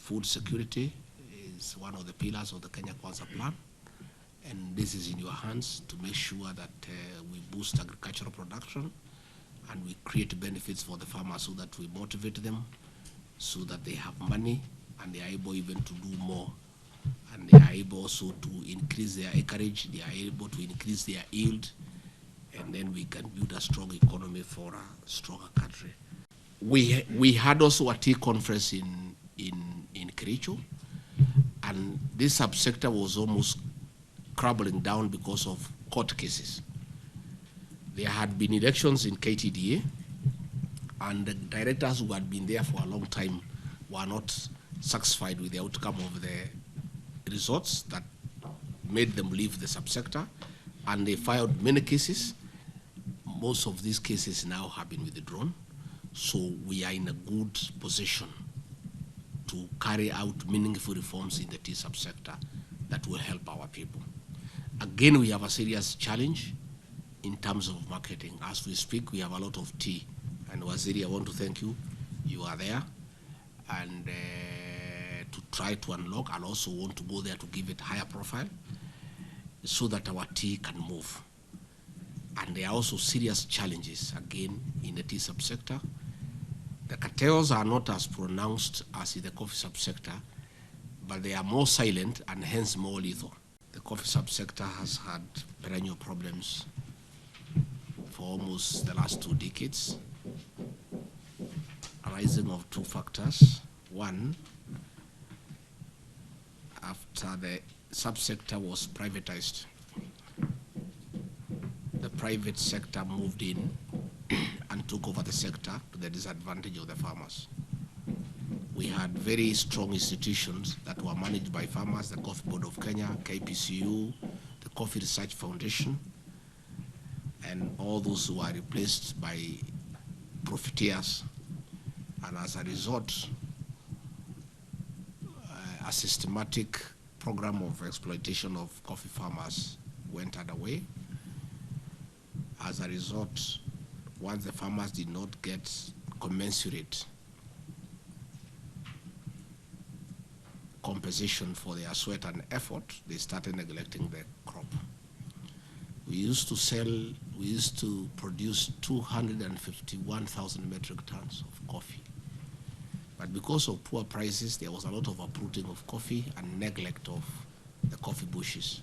food security is one of the pillars of the Kenya Kwanza plan. And this is in your hands to make sure that we boost agricultural production and we create benefits for the farmers so that we motivate them, so that they have money and they are able even to do more. And they are able also to increase their acreage, they are able to increase their yield, and then we can build a strong economy for a stronger country. We had also a tea conference in Kericho, and this subsector was almost crumbling down because of court cases. There had been elections in KTDA, and the directors who had been there for a long time were not satisfied with the outcome of the results that made them leave the subsector, and they filed many cases. Most of these cases now have been withdrawn, so we are in a good position to carry out meaningful reforms in the tea subsector that will help our people. Again, we have a serious challenge in terms of marketing. As we speak, we have a lot of tea. And Waziri, I want to thank you. You are there. And to try to unlock, and also want to go there to give it higher profile so that our tea can move. And there are also serious challenges, again, in the tea subsector. The cartels are not as pronounced as in the coffee subsector, but they are more silent and hence more lethal. The coffee subsector has had perennial problems for almost the last 2 decades, arising of 2 factors. One, after the subsector was privatized, the private sector moved in and took over the sector to the disadvantage of the farmers. We had very strong institutions that were managed by farmers, the Coffee Board of Kenya, KPCU, the Coffee Research Foundation, and all those who are replaced by profiteers. And as a result, a systematic program of exploitation of coffee farmers went underway. As a result, once the farmers did not get commensurate compensation for their sweat and effort, they started neglecting the crop. We used to produce 251,000 metric tons of coffee. But because of poor prices, there was a lot of uprooting of coffee and neglect of the coffee bushes,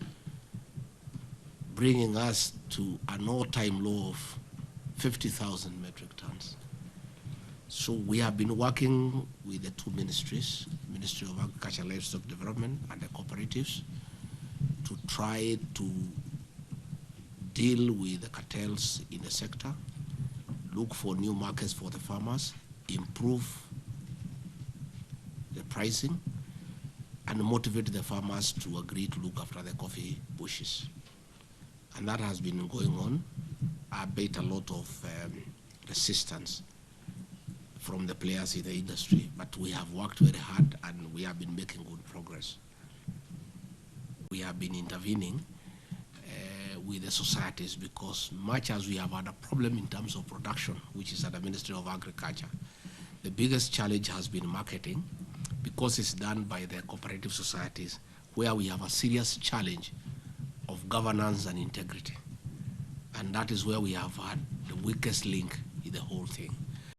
bringing us to an all-time low of 50,000 metric tons. So we have been working with the 2 ministries, Ministry of Agriculture, Livestock Development, and the cooperatives, to try to deal with the cartels in the sector, look for new markets for the farmers, improve the pricing, and motivate the farmers to agree to look after the coffee bushes. And that has been going on. I bet a lot of resistance from the players in the industry, but we have worked very hard and we have been making good progress. We have been intervening with the societies, because much as we have had a problem in terms of production, which is at the Ministry of Agriculture, the biggest challenge has been marketing, because it's done by the cooperative societies, where we have a serious challenge of governance and integrity. And that is where we have had the weakest link in the whole thing.